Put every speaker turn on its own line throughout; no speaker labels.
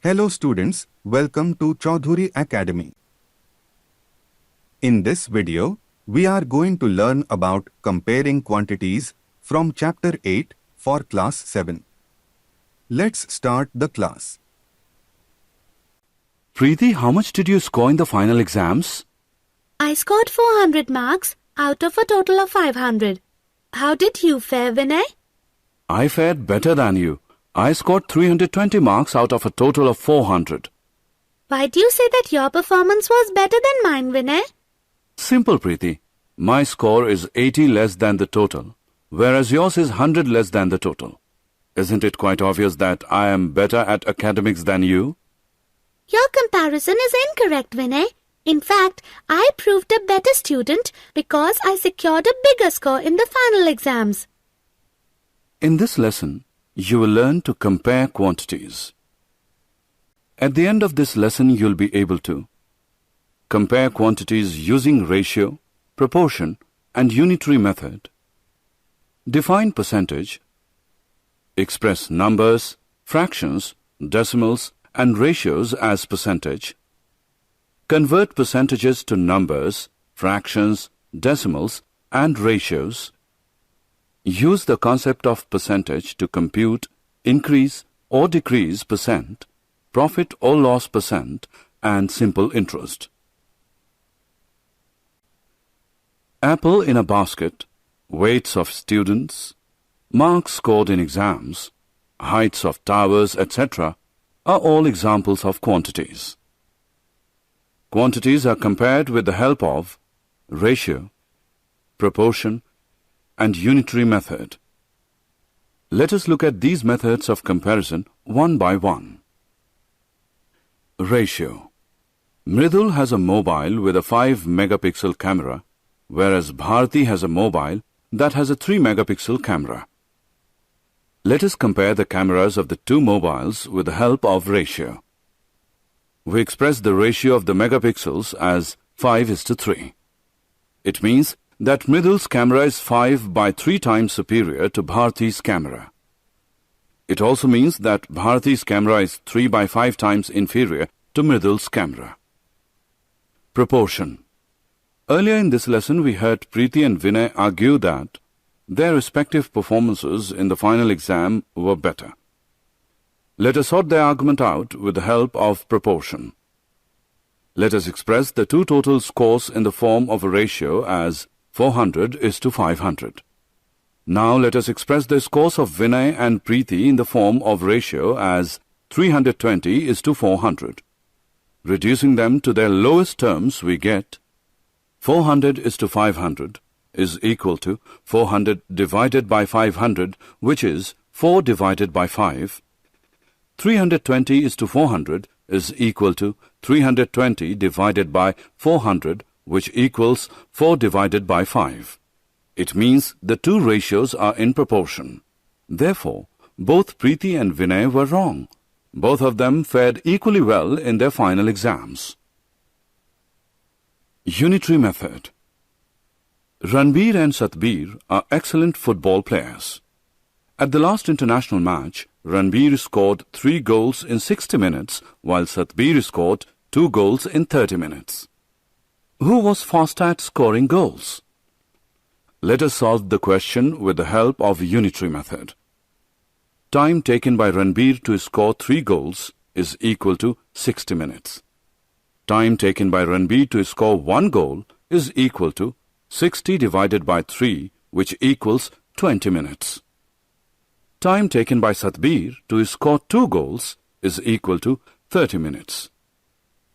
Hello students, welcome to Chowdhury Academy. In this video, we are going to learn about comparing quantities from Chapter 8 for Class 7. Let's start the class.
Preeti, how much did you score in the final exams?
I scored 400 marks out of a total of 500. How did you fare, Vinay?
I fared better than you. I scored 320 marks out of a total of 400.
Why do you say that your performance was better than mine, Vinay?
Simple, Preeti. My score is 80 less than the total, whereas yours is 100 less than the total. Isn't it quite obvious that I am better at academics than you?
Your comparison is incorrect, Vinay. In fact, I proved a better student because I secured a bigger score in the final exams.
In this lesson, you will learn to compare quantities. At the end of this lesson, you'll be able to compare quantities using ratio, proportion, and unitary method, define percentage, express numbers, fractions, decimals, and ratios as percentage, convert percentages to numbers, fractions, decimals, and ratios, use the concept of percentage to compute increase or decrease percent, profit or loss percent, and simple interest. Apple in a basket, weights of students, marks scored in exams, heights of towers, etc. are all examples of quantities. Quantities are compared with the help of ratio, proportion, and unitary method. Let us look at these methods of comparison one by one. Ratio. Mridul has a mobile with a 5-megapixel camera, whereas Bharti has a mobile that has a 3-megapixel camera. Let us compare the cameras of the two mobiles with the help of ratio. We express the ratio of the megapixels as 5:3. It means that Mridul's camera is 5 by 3 times superior to Bharti's camera. It also means that Bharti's camera is 3 by 5 times inferior to Mridul's camera. Proportion. Earlier in this lesson, we heard Preeti and Vinay argue that their respective performances in the final exam were better. Let us sort their argument out with the help of proportion. Let us express the two total scores in the form of a ratio as 400:500. Now let us express the scores of Vinay and Preeti in the form of ratio as 320:400. Reducing them to their lowest terms, we get 400:500 is equal to 400 divided by 500, which is 4 divided by 5. 320:400 is equal to 320 divided by 400, which equals 4 divided by 5. It means the two ratios are in proportion. Therefore, both Preeti and Vinay were wrong. Both of them fared equally well in their final exams. Unitary method. Ranbir and Satbir are excellent football players. At the last international match, Ranbir scored 3 goals in 60 minutes, while Satbir scored 2 goals in 30 minutes. Who was fast at scoring goals? Let us solve the question with the help of unitary method. Time taken by Ranbir to score 3 goals is equal to 60 minutes. Time taken by Ranbir to score 1 goal is equal to 60 divided by 3, which equals 20 minutes. Time taken by Satbir to score 2 goals is equal to 30 minutes.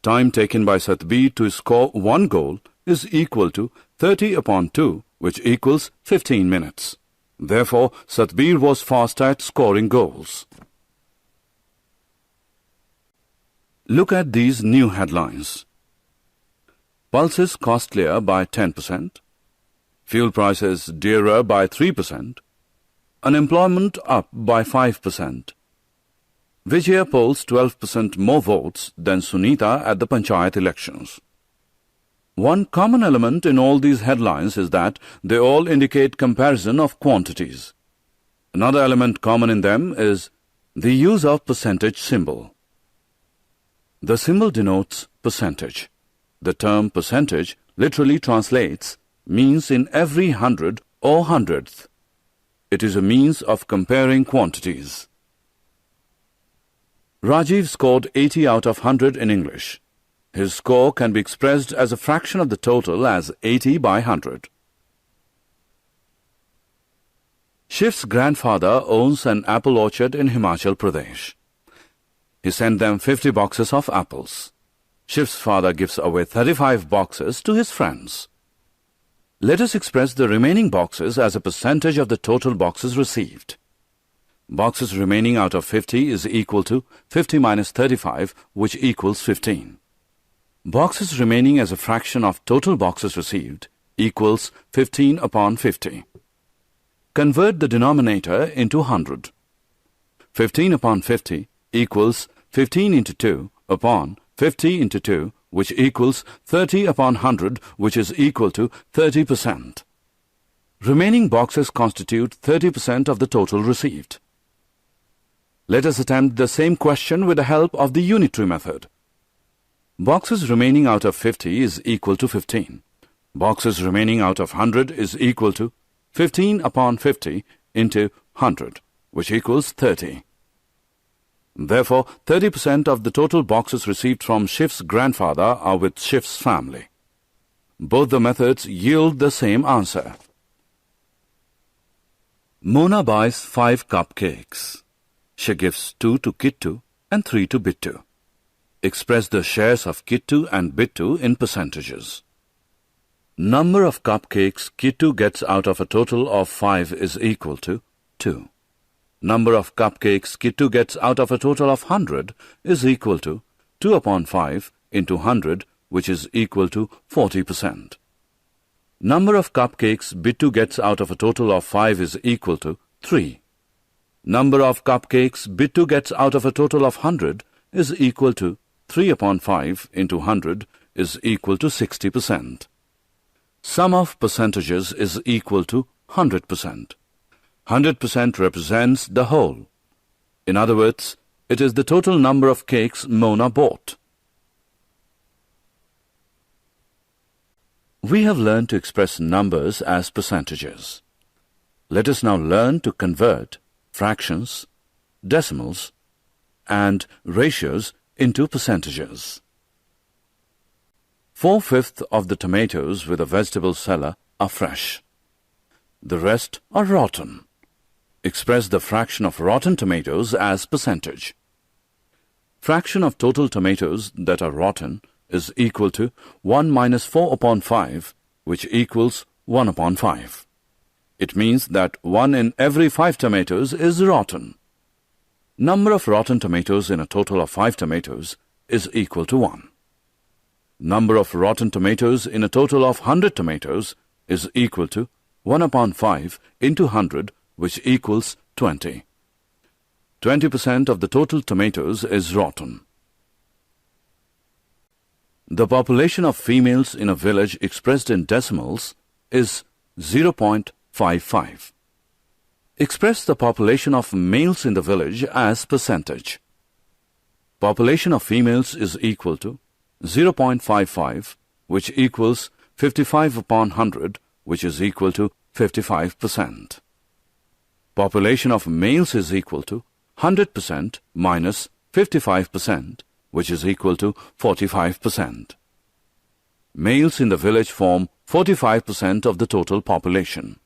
Time taken by Satbir to score 1 goal is equal to 30 upon 2, which equals 15 minutes. Therefore, Satbir was fast at scoring goals. Look at these new headlines. Pulses costlier by 10%. Fuel prices dearer by 3%. Unemployment up by 5%. Vijaya polls 12% more votes than Sunita at the Panchayat elections. One common element in all these headlines is that they all indicate comparison of quantities. Another element common in them is the use of percentage symbol. The symbol denotes percentage. The term percentage literally translates means in every hundred or hundredth. It is a means of comparing quantities. Rajiv scored 80 out of 100 in English. His score can be expressed as a fraction of the total as 80 by 100. Shiv's grandfather owns an apple orchard in Himachal Pradesh. He sent them 50 boxes of apples. Shiv's father gives away 35 boxes to his friends. Let us express the remaining boxes as a percentage of the total boxes received. Boxes remaining out of 50 is equal to 50 minus 35, which equals 15. Boxes remaining as a fraction of total boxes received equals 15 upon 50. Convert the denominator into 100. 15 upon 50 equals 15 into 2 upon 50 into 2, which equals 30 upon 100, which is equal to 30%. Remaining boxes constitute 30% of the total received. Let us attempt the same question with the help of the unitary method. Boxes remaining out of 50 is equal to 15. Boxes remaining out of 100 is equal to 15 upon 50 into 100, which equals 30. Therefore, 30% of the total boxes received from Shiv's grandfather are with Shiv's family. Both the methods yield the same answer. Mona buys 5 cupcakes. She gives 2 to Kittu and 3 to Bittu. Express the shares of Kittu and Bittu in percentages. Number of cupcakes Kittu gets out of a total of 5 is equal to 2. Number of cupcakes Kittu gets out of a total of 100 is equal to 2 upon 5 into 100, which is equal to 40%. Number of cupcakes Bittu gets out of a total of 5 is equal to 3. Number of cupcakes Bittu gets out of a total of 100 is equal to 3 upon 5 into 100 is equal to 60%. Sum of percentages is equal to 100%. 100% represents the whole. In other words, it is the total number of cakes Mona bought. We have learned to express numbers as percentages. Let us now learn to convert fractions, decimals, and ratios into percentages. 4/5 of the tomatoes with a vegetable seller are fresh. The rest are rotten. Express the fraction of rotten tomatoes as percentage. Fraction of total tomatoes that are rotten is equal to 1 minus 4 upon 5, which equals 1 upon 5. It means that 1 in every 5 tomatoes is rotten. Number of rotten tomatoes in a total of 5 tomatoes is equal to 1. Number of rotten tomatoes in a total of 100 tomatoes is equal to 1 upon 5 into 100, which equals 20. 20% of the total tomatoes is rotten. The population of females in a village expressed in decimals is 0.55. Express the population of males in the village as percentage. Population of females is equal to 0.55, which equals 55 upon 100, which is equal to 55%. Population of males is equal to 100% minus 55%, which is equal to 45%. Males in the village form 45% of the total population.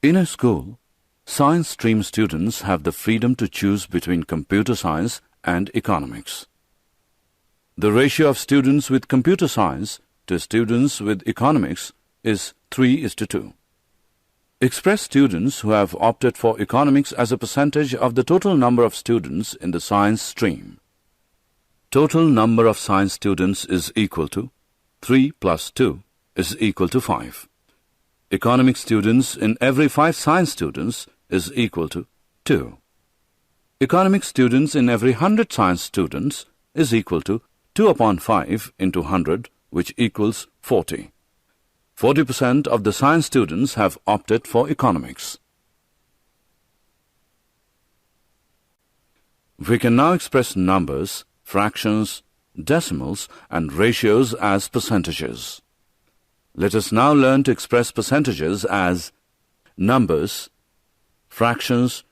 In a school, science stream students have the freedom to choose between computer science and economics. The ratio of students with computer science to students with economics is 3:2. Express students who have opted for economics as a percentage of the total number of students in the science stream. Total number of science students is equal to 3 plus 2 is equal to 5. Economics students in every 5 science students is equal to 2. Economics students in every 100 science students is equal to 2 upon 5 into 100, which equals 40. 40% of the science students have opted for economics. We can now express numbers, fractions, decimals, and ratios as percentages. Let us now learn to express percentages as numbers, fractions,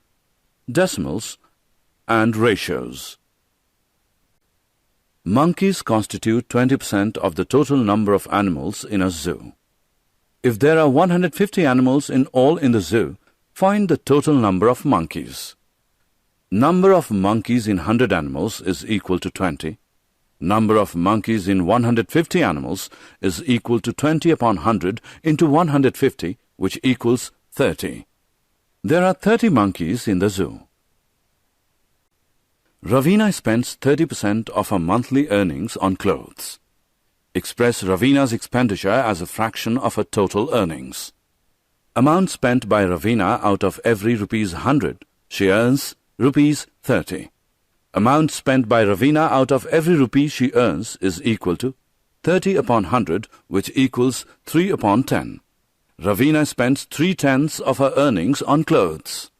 decimals, and ratios. Monkeys constitute 20% of the total number of animals in a zoo. If there are 150 animals in all in the zoo, find the total number of monkeys. Number of monkeys in 100 animals is equal to 20. Number of monkeys in 150 animals is equal to 20 upon 100 into 150, which equals 30. There are 30 monkeys in the zoo. Ravina spends 30% of her monthly earnings on clothes. Express Ravina's expenditure as a fraction of her total earnings. Amount spent by Ravina out of every rupees 100, she earns rupees 30. Amount spent by Ravina out of every rupee she earns is equal to 30 upon 100, which equals 3 upon 10. Ravina spends 3/10 of her earnings on clothes.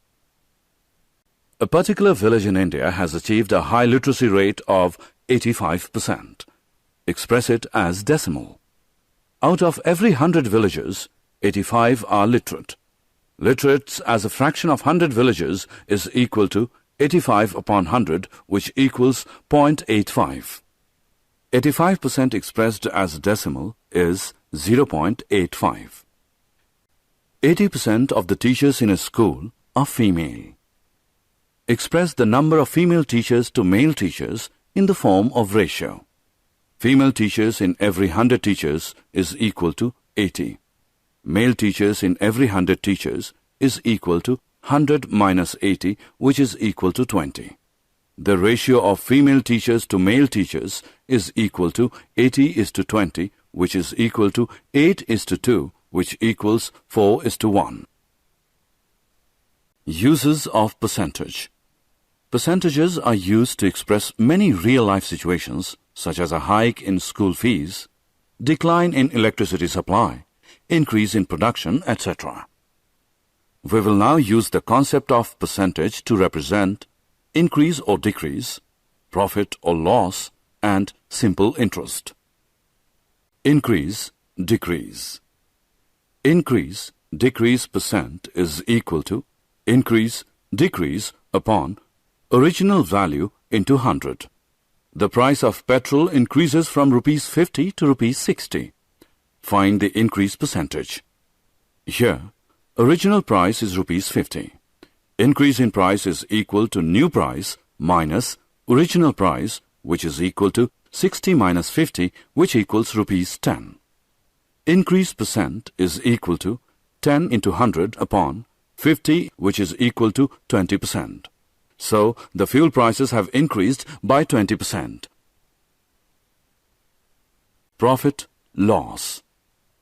A particular village in India has achieved a high literacy rate of 85%. Express it as decimal. Out of every 100 villagers, 85 are literate. Literates as a fraction of 100 villagers is equal to 85 upon 100, which equals 0.85. 85% expressed as decimal is 0.85. 80% of the teachers in a school are female. Express the number of female teachers to male teachers in the form of ratio. Female teachers in every 100 teachers is equal to 80. Male teachers in every 100 teachers is equal to 100 minus 80, which is equal to 20. The ratio of female teachers to male teachers is equal to 80:20, which is equal to 8:2, which equals 4:1. Uses of percentage. Percentages are used to express many real-life situations, such as a hike in school fees, decline in electricity supply, increase in production, etc. We will now use the concept of percentage to represent increase or decrease, profit or loss, and simple interest. Increase, decrease. Increase, decrease percent is equal to increase, decrease upon original value into 100. The price of petrol increases from rupees 50 to rupees 60. Find the increase percentage. Here, original price is rupees 50. Increase in price is equal to new price minus original price, which is equal to 60 minus 50, which equals rupees 10. Increase percent is equal to 10 into 100 upon 50, which is equal to 20%. So, the fuel prices have increased by 20%. Profit, loss.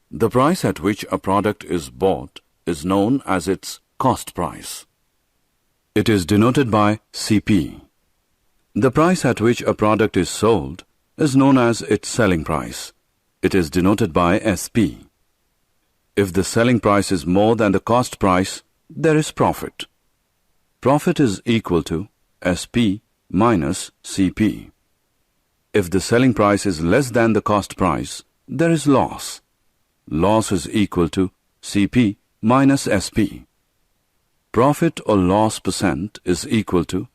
The price at which a product is bought is known as its cost price. It is denoted by CP. The price at which a product is sold is known as its selling price. It is denoted by SP. If the selling price is more than the cost price, there is profit. Profit is equal to SP minus CP. If the selling price is less than the cost price, there is loss. Loss is equal to CP minus SP. Profit or loss percent is equal to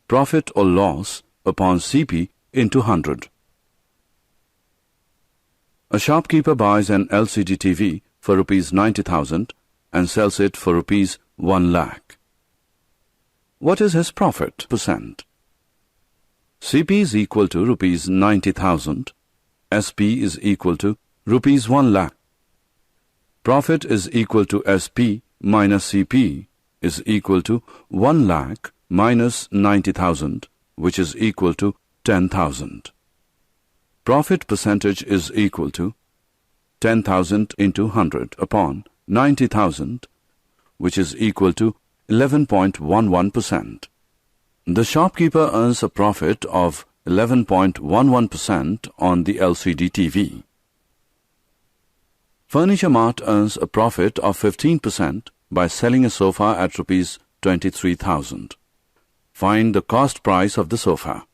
profit or loss upon CP into 100. A shopkeeper buys an LCD TV for rupees 90,000 and sells it for rupees 1 lakh. What is his profit percent? CP is equal to rupees 90,000. SP is equal to rupees 1 lakh. Profit is equal to SP minus CP is equal to 1 lakh minus 90,000, which is equal to 10,000. Profit percentage is equal to 10,000 into 100 upon 90,000, which is equal to 11.11%. The shopkeeper earns a profit of 11.11% on the LCD TV. Furniture Mart earns a profit of 15% by selling a sofa at rupees 23,000. Find the cost price of the sofa.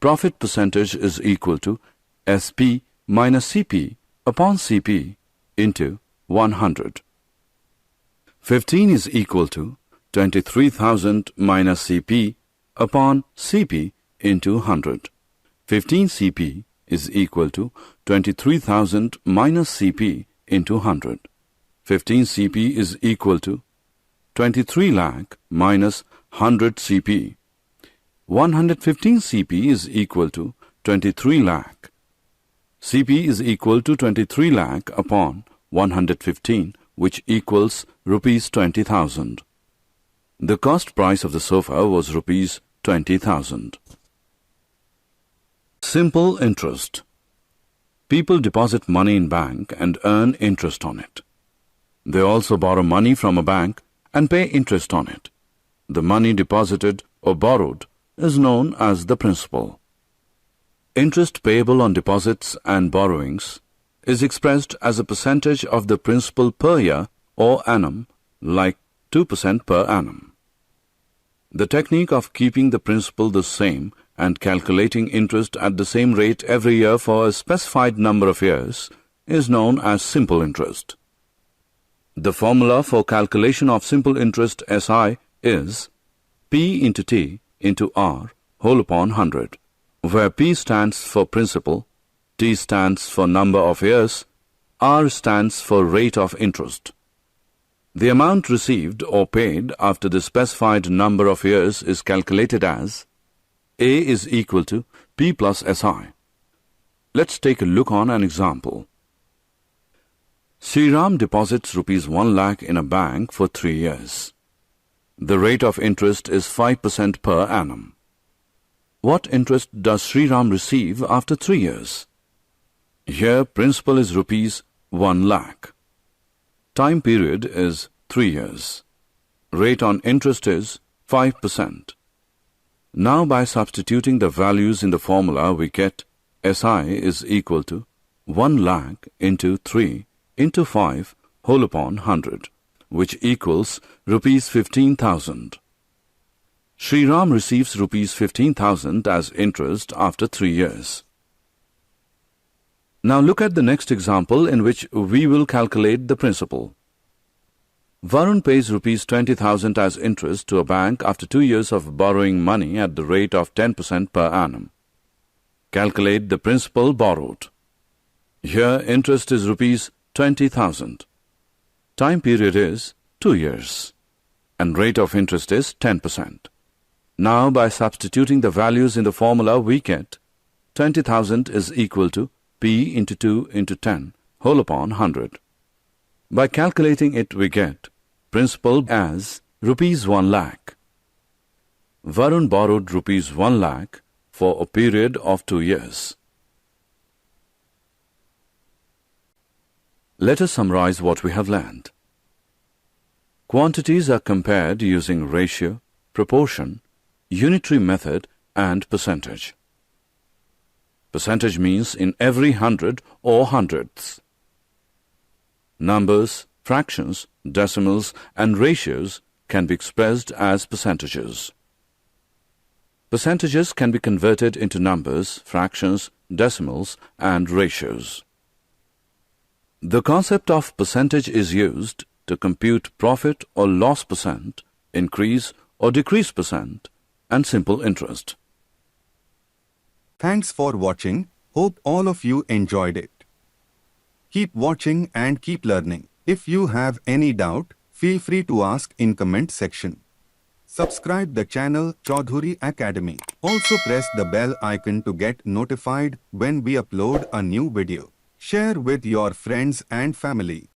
Profit percentage is equal to SP minus CP upon CP into 100. 15 is equal to 23,000 minus CP upon CP into 100. 15 CP is equal to 23,000 minus CP into 100. 15 CP is equal to 23 lakh minus 100 CP. 115 CP is equal to 23 lakh. CP is equal to 23 lakh upon 115, which equals rupees 20,000. The cost price of the sofa was rupees 20,000. Simple interest. People deposit money in bank and earn interest on it. They also borrow money from a bank and pay interest on it. The money deposited or borrowed is known as the principal. Interest payable on deposits and borrowings is expressed as a percentage of the principal per year or annum, like 2% per annum. The technique of keeping the principal the same and calculating interest at the same rate every year for a specified number of years is known as simple interest. The formula for calculation of simple interest SI is P into T into R whole upon 100, where P stands for principal, T stands for number of years, R stands for rate of interest. The amount received or paid after the specified number of years is calculated as A is equal to P plus SI. Let's take a look on an example. Sriram deposits rupees 1 lakh in a bank for 3 years. The rate of interest is 5% per annum. What interest does Sriram receive after 3 years? Here principal is rupees 1 lakh. Time period is 3 years. Rate on interest is 5%. Now by substituting the values in the formula we get SI is equal to 1 lakh into 3 into 5 whole upon 100, which equals rupees 15,000. Sriram receives rupees 15,000 as interest after 3 years. Now look at the next example in which we will calculate the principal. Varun pays rupees 20,000 as interest to a bank after 2 years of borrowing money at the rate of 10% per annum. Calculate the principal borrowed. Here interest is rupees 20,000. Time period is 2 years. And rate of interest is 10%. Now by substituting the values in the formula we get 20,000 is equal to P into 2 into 10 whole upon 100. By calculating it we get principal as rupees 1 lakh. Varun borrowed rupees 1 lakh for a period of 2 years. Let us summarize what we have learned. Quantities are compared using ratio, proportion, unitary method and percentage. Percentage means in every 100 or hundredths. Numbers, fractions, decimals and ratios can be expressed as percentages. Percentages can be converted into numbers, fractions, decimals and ratios. The concept of percentage is used to compute profit or loss percent, increase or decrease percent, and simple interest.
Thanks for watching. Hope all of you enjoyed it. Keep watching and keep learning. If you have any doubt, feel free to ask in comment section. Subscribe the channel Chowdhury Academy. Also press the bell icon to get notified when we upload a new video. Share with your friends and family.